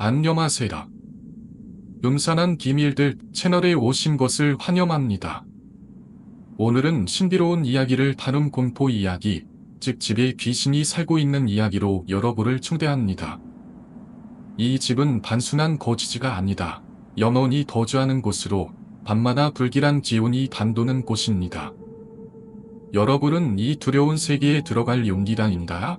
안녕하세요. 음산한 기밀들 채널에 오신 것을 환영합니다. 오늘은 신비로운 이야기를 다룬 공포 이야기, 즉 집에 귀신이 살고 있는 이야기로 여러분을 초대합니다. 이 집은 단순한 거주지가 아니다. 영혼이 거주하는 곳으로 밤마다 불길한 기운이 단도는 곳입니다. 여러분은 이 두려운 세계에 들어갈 용기가 있나요?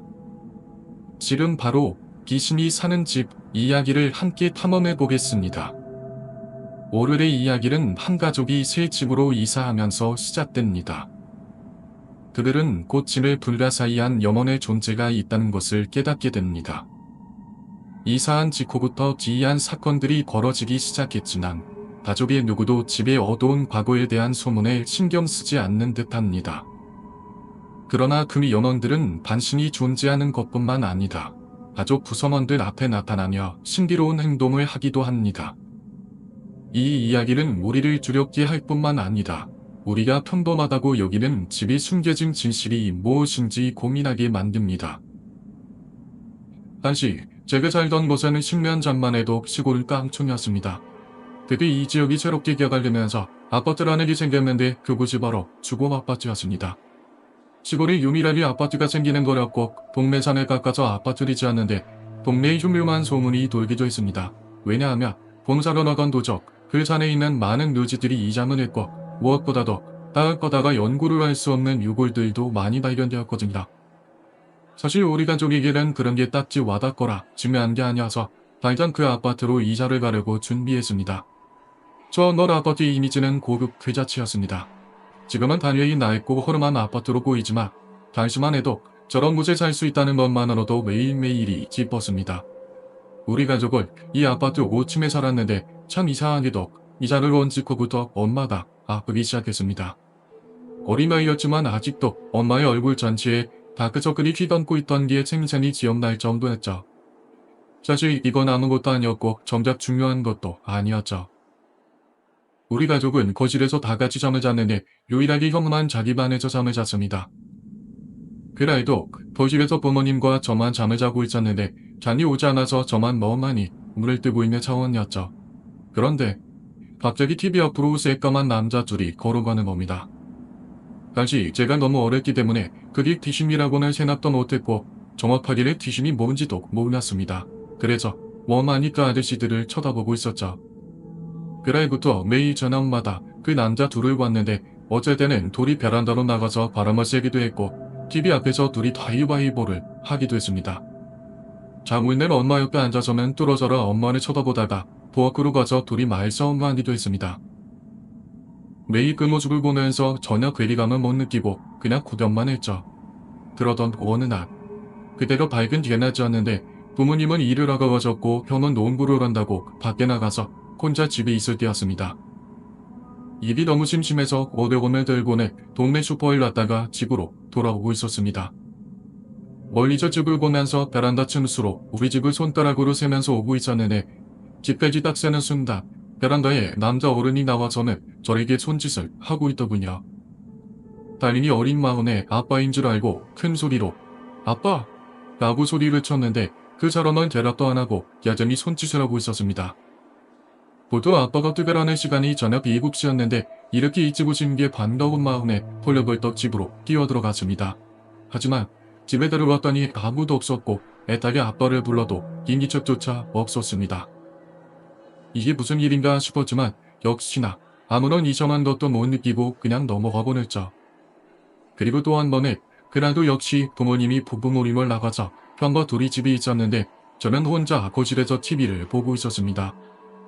지금 바로 귀신이 사는 집 이야기를 함께 탐험해 보겠습니다. 오늘의 이야기는 한 가족이 새 집으로 이사하면서 시작됩니다. 그들은 곧 집에 불가사의한 영혼의 존재가 있다는 것을 깨닫게 됩니다. 이사한 직후부터 기이한 사건들이 벌어지기 시작했지만 가족의 누구도 집의 어두운 과거에 대한 소문에 신경 쓰지 않는 듯합니다. 그러나 그 영혼들은 단순히 존재하는 것뿐만 아니라 가족 구성원들 앞에 나타나며 신비로운 행동을 하기도 합니다. 이 이야기는 우리를 두렵게 할 뿐만 아니라 우리가 평범하다고 여기는 집에 숨겨진 진실이 무엇인지 고민하게 만듭니다. 당시 제가 살던 곳에는 10년 전만 해도 시골 깡촌이었습니다. 그때 이 지역이 새롭게 개발되면서 아파트라는 게 생겼는데 그곳이 바로 주거 아파트였습니다. 시골에 유일하게 아파트가 생기는 거였고 동네산에 가까워서 아파트를 지었는데 동네에 흉흉한 소문이 돌기도 했습니다. 왜냐하면 봉사로 나간 도적, 그 산에 있는 많은 누지들이 이장을 했고 무엇보다도 닿을 거다가 연구를 할 수 없는 유골들도 많이 발견되었거든요. 사실 우리 가족에게는 그런 게 딱지 와닿거나 중요한 게 아니어서 당장 그 아파트로 이사를 가려고 준비했습니다. 저 넓은 아파트 이미지는 고급 괴자치였습니다. 지금은 단열이 낡고 허름한 아파트로 보이지만 당시만 해도 저런 곳에 살 수 있다는 것만으로도 매일매일이 기뻤습니다. 우리 가족은 이 아파트 5층에 살았는데 참 이상하게도 이사를 온 직후부터 엄마가 아프기 시작했습니다. 어린 아이였지만 아직도 엄마의 얼굴 전체에 다크서클이 휘감고 있던 게 생생히 기억날 정도였죠. 사실 이건 아무것도 아니었고 정작 중요한 것도 아니었죠. 우리 가족은 거실에서 다 같이 잠을 잤는데 유일하게 형만 자기 방에서 잠을 잤습니다. 그날도 거실에서 부모님과 저만 잠을 자고 있었는데 잠이 오지 않아서 저만 멍하니 눈을 뜨고 있는 상황이었죠. 그런데 갑자기 TV 옆으로 새까만 남자 둘이 걸어가는 겁니다. 당시 제가 너무 어렸기 때문에 그게 귀신이라고는 생각도 못했고 정확하게 귀신이 뭔지도 몰랐습니다. 그래서 멍하니 그 아저씨들을 쳐다보고 있었죠. 그날부터 매일 저녁마다 그 남자 둘을 봤는데 어쩔 때는 둘이 베란다로 나가서 바람을 쐬기도 했고 TV 앞에서 둘이 가위바위보를 하기도 했습니다. 자고 있는 엄마 옆에 앉아서는 뚫어져라 엄마를 쳐다보다가 부엌으로 가서 둘이 말싸움을 하기도 했습니다. 매일 그 모습을 보면서 전혀 괴리감을 못 느끼고 그냥 구경만 했죠. 그러던 어느 날 그대로 밝은 개낮이었는데 부모님은 일을 하고 가셨고 형은 농구를 한다고 밖에 나가서 혼자 집에 있을 때였습니다. 입이 너무 심심해서 오대곤을 들고는 동네 슈퍼에 갔다가 집으로 돌아오고 있었습니다. 멀리서 집을 보면서 베란다 층수로 우리 집을 손가락으로 세면서 오고 있었는데 집까지 딱 세는 순간 베란다에 남자 어른이 나와서는 저에게 손짓을 하고 있더군요. 달인이 어린 마음에 아빠인 줄 알고 큰 소리로 아빠! 라고 소리를 쳤는데 그 사람은 대답도 안 하고 여전히 손짓을 하고 있었습니다. 보통 아빠가 특별하는 시간이 저녁 7시였는데 이렇게 일찍 오신 게 반가운 마음에 펄럭벌떡 집으로 뛰어들어갔습니다. 하지만 집에 들어갔더니 아무도 없었고 애타게 아빠를 불러도 인기척조차 없었습니다. 이게 무슨 일인가 싶었지만 역시나 아무런 이상한 것도 못 느끼고 그냥 넘어가 보냈죠. 그리고 또 한 번은 그날도 역시 부모님이 부부모임을 나가서 형과 둘이 집에 있었는데 저는 혼자 거실에서 TV를 보고 있었습니다.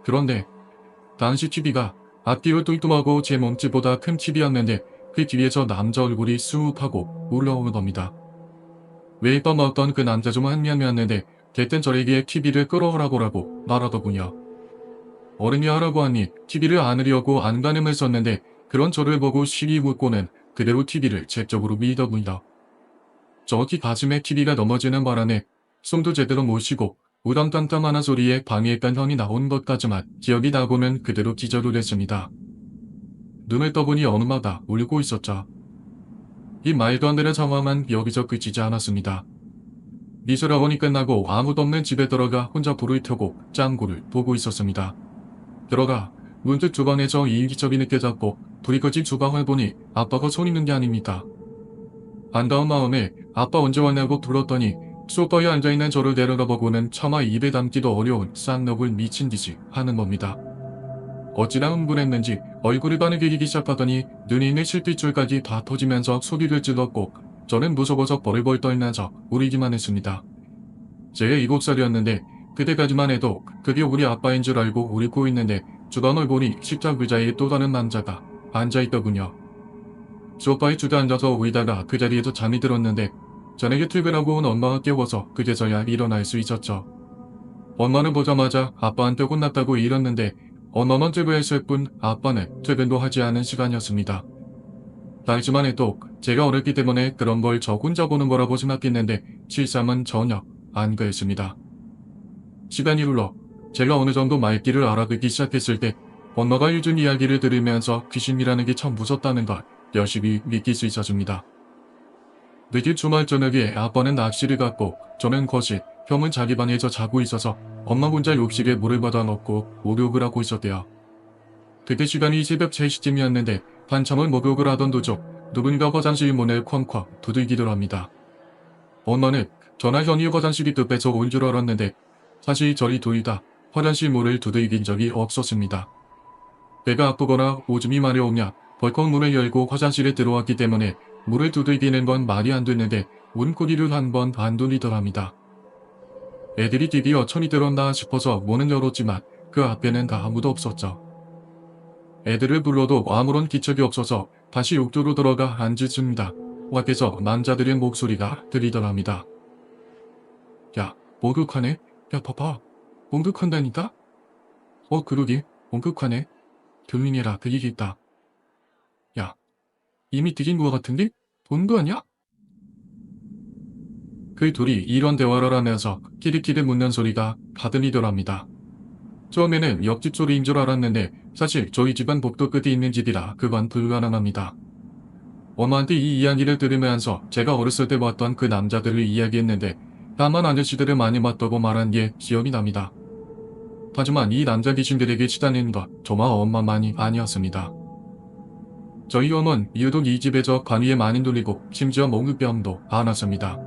그런데 당시 TV가 앞뒤로 뚱뚱하고 제 몸집보다 큰 TV였는데 그 뒤에서 남자 얼굴이 쑥 하고 올라오는 겁니다. 매일 밤 어떤 그 남자 좀 한미한미였는데 걔땐 저에게 TV를 끌어오라고 말하더군요. 어른이 하라고 하니 TV를 안으려고 안간힘을 썼는데 그런 저를 보고 시기 묻고는 그대로 TV를 제 쪽으로 밀더군요. 정확히 가슴에 TV가 넘어지는 바람에 숨도 제대로 못 쉬고 우당탕탕하는 소리에 방에 있던 형이 나온 것까지만 기억이 나고는 그대로 기절을 했습니다. 눈을 떠보니 엄마가 울고 있었죠. 이 말도 안 되는 상황만 여기서 그치지 않았습니다. 미술학원이 끝나고 아무도 없는 집에 들어가 혼자 불을 켜고 짱구를 보고 있었습니다. 들어가 문득 주방에서 이기적이 느껴졌고 불이 꺼진 주방을 보니 아빠가 손 있는 게 아닙니다. 안타운 마음에 아빠 언제 왔냐고 불렀더니 소파에 앉아있는 저를 내려다보고는 차마 입에 담기도 어려운 쌍욕을 미친 듯이 하는 겁니다. 어찌나 흥분했는지 얼굴이 반응기기 시작하더니 눈이 있는 실핏줄까지 다 터지면서 소리를 질렀고 저는 무서워서 벌벌 떨면서 울기만 했습니다. 제가 7살이었는데 그때까지만 해도 그게 우리 아빠인 줄 알고 울고 있는데 주방을 보니 식탁 의자에 또 다른 남자가 앉아있더군요. 소파에 주저앉아서 울다가 그 자리에서 잠이 들었는데 저녁에 퇴근하고 온 엄마가 깨워서 그제서야 일어날 수 있었죠. 엄마는 보자마자 아빠한테 혼났다고 일었는데 엄마만 퇴근했을 뿐 아빠는 퇴근도 하지 않은 시간이었습니다. 당시만 해도 제가 어렸기 때문에 그런 걸 저 혼자 보는 거라고 생각했는데 실상은 전혀 안 그랬습니다. 시간이 흘러 제가 어느 정도 말귀를 알아듣기 시작했을 때 엄마가 해준 이야기를 들으면서 귀신이라는 게 참 무섭다는 걸 열심히 느낄 수 있었습니다. 늦은 주말 저녁에 아빠는 낚시를 갔고 저는 거실, 형은 자기 방에서 자고 있어서 엄마 혼자 욕실에 물을 받아 넣고 목욕을 하고 있었대요. 그때 시간이 새벽 3시쯤이었는데 한참을 목욕을 하던 도중 누군가 화장실 문을 쾅쾅 두들기더랍니다. 엄마는 저나 형이 화장실이 급해서 온 줄 알았는데 사실 저희 둘 다 화장실 문을 두들긴 적이 없었습니다. 배가 아프거나 오줌이 마려우면 벌컥 문을 열고 화장실에 들어왔기 때문에 문을 두들기는 건 말이 안 되는데 문고리를 한 번 안 돌리더랍니다. 애들이 드디어 천이 들었나 싶어서 문은 열었지만 그 앞에는 다 아무도 없었죠. 애들을 불러도 아무런 기척이 없어서 다시 욕조로 들어가 앉았습니다. 밖에서 남자들의 목소리가 들리더랍니다. 야, 목욕하네? 야, 봐봐. 목욕한다니까? 그러게. 목욕하네. 조용히 해라. 그 얘기 있다. 야, 이미 들린 것 같은데? 본거 아니야? 그 둘이 이런 대화를 하면서 키리키리 묻는 소리가 다 들리더랍니다. 처음에는 옆집 소리인 줄 알았는데 사실 저희 집안 복도 끝에 있는 집이라 그건 불가능합니다. 엄마한테 이 이야기를 들으면서 제가 어렸을 때 봤던 그 남자들을 이야기했는데 다만 아저씨들을 많이 봤다고 말한 게 기억이 납니다. 하지만 이 남자 귀신들에게 치닫는 건 저와 엄마만이 아니었습니다. 저희 엄은 유독 이 집에서 간위에 많이 눌리고 심지어 목유병도 앓았습니다.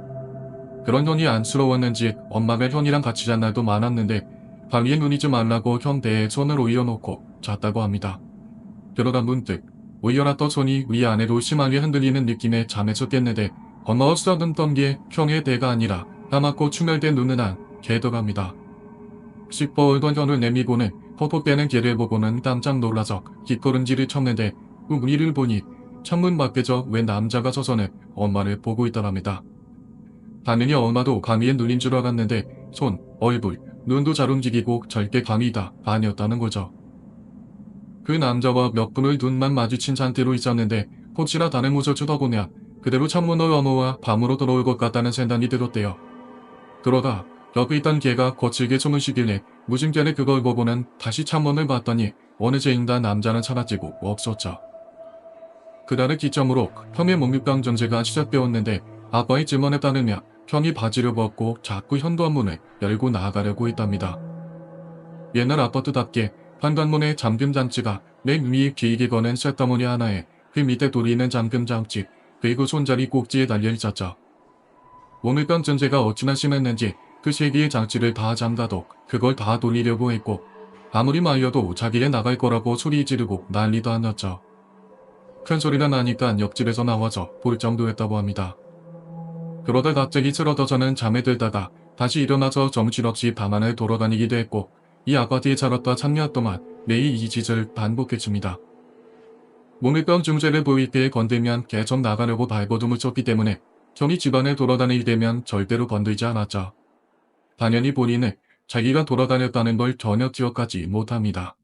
그런 형이 안쓰러웠는지 엄마가 형이랑 같이 잔 날도 많았는데 밤위에 눈이지 말라고 형 배에 손을 올려놓고 잤다고 합니다. 그러다 문득 올려놨던 손이 위 아래로 심하게 흔들리는 느낌에 잠에서 깼는데 엄마가 쓰다듬던 게 형의 배가 아니라 까맣고 충혈된 눈을 한 개더갑니다. 시퍼올던 혀를 내미고는 퍽퍽대는 개를 보고는 깜짝 놀라서 깃걸음질을 쳤는데 그 위를 보니 창문 밖에서 웬 남자가 서서는 엄마를 보고 있더랍니다. 당연히 엄마도 감기에 눌린 줄 알았는데 손, 얼굴, 눈도 잘 움직이고 절대 감기가 아니었다는 거죠. 그 남자와 몇 분을 눈만 마주친 상태로 있었는데 혹시나 다른 곳을 쳐다보냐 그대로 창문을 넘어와 밤으로 들어올 것 같다는 생각이 들었대요. 그러다 옆에 있던 개가 거칠게 숨을 쉬길래 무심결에 그걸 보고는 다시 창문을 봤더니 어느새인가 남자는 사라지고 없었죠. 그날을 기점으로 형의 목욕강 전제가 시작되었는데 아빠의 증언에 따르면 형이 바지를 벗고 자꾸 현관문을 열고 나가려고 했답니다. 옛날 아파트답게 현관문에 잠금장치가 맨 위에 길게 거는 쇳더머니 하나에 그 밑에 돌리는 잠금장치 그리고 손잡이 꼭지에 달려 있었죠. 목욕강 전제가 어찌나 심했는지 그 세 개의 장치를 다 잠가도 그걸 다 돌리려고 했고 아무리 말려도 자기네 나갈 거라고 소리 지르고 난리도 아니었죠. 큰 소리가 나니까 옆집에서 나와서 볼 정도였다고 합니다. 그러다 갑자기 쓰러져서는 잠에 들다가 다시 일어나서 정신없이 밤하늘 돌아다니기도 했고 이 아파트에 살았다 3년 동안 매일 이 짓을 반복했습니다. 목욕병 증세를 보일 때 건들면 계속 나가려고 발버둥을 쳤기 때문에 형이 집안에 돌아다닐 때면 절대로 건들지 않았죠. 당연히 본인은 자기가 돌아다녔다는 걸 전혀 기억하지 못합니다.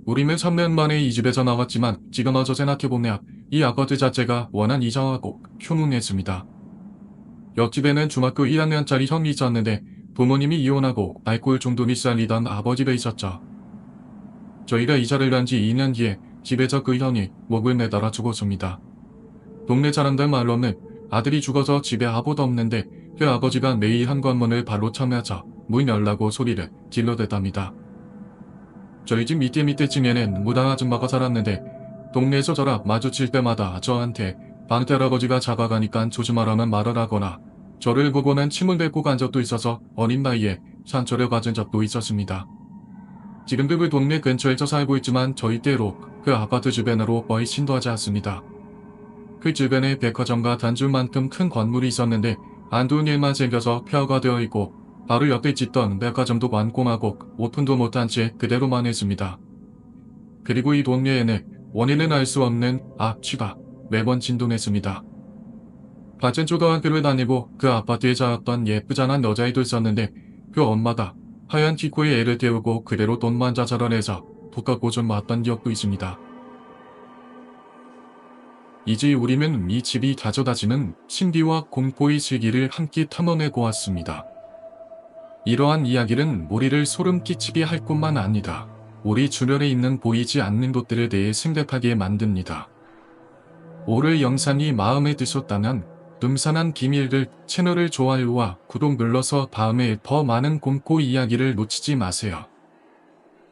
우리는 3년 만에 이 집에서 나왔지만 지금 와서 생각해보면 이 아파트 자체가 워낙 이상하고 흉흉했습니다. 옆집에는 중학교 1학년짜리 형이 있었는데 부모님이 이혼하고 알코올 중독이 쌓이던 아버지가 있었죠. 저희가 이사를 간 지 2년 뒤에 집에서 그 형이 목을 매달아 죽었습니다. 동네 사람들 말로는 아들이 죽어서 집에 아무도 없는데 그 아버지가 매일 현관문을 발로 차면서 문 열라고 소리를 질러댔답니다. 저희 집 밑에층에는 무당 아줌마가 살았는데 동네에서 저랑 마주칠 때마다 저한테 방태할아버지가 잡아가니까 조심하라는 말을 하거나 저를 보고는 침을 뱉고 간 적도 있어서 어린 나이에 상처를 받은 적도 있었습니다. 지금도 그 동네 근처에서 살고 있지만 저희대로 그 아파트 주변으로 거의 신도하지 않습니다. 그 주변에 백화점과 단줄만큼 큰 건물이 있었는데 안 좋은 일만 생겨서 폐허가 되어 있고 바로 옆에 짓던 백화점도 완공하고 오픈도 못한 채 그대로만 했습니다. 그리고 이 동네에는 원인은 알 수 없는 악취가 매번 진동했습니다. 같은 초등학교를 다니고 그 아파트에 살았던 예쁘장한 여자애도 있었는데 그 엄마가 하얀 키코에 애를 태우고 그대로 돈만 자살해서 독학고 좀 맞던 기억도 있습니다. 이제 우리는 이 집이 가져다주는 신비와 공포의 세계를 함께 탐험해 보았습니다. 이러한 이야기는 우리를 소름 끼치게 할 뿐만 아니라 우리 주변에 있는 보이지 않는 것들에 대해 생각하게 만듭니다. 오늘 영상이 마음에 드셨다면 음산한 비밀들 채널을 좋아요와 구독 눌러서 다음에 더 많은 공포 이야기를 놓치지 마세요.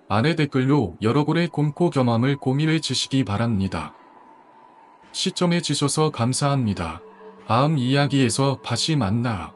아래 댓글로 여러분의 공포 경험을 공유해 주시기 바랍니다. 시청해 주셔서 감사합니다. 다음 이야기에서 다시 만나.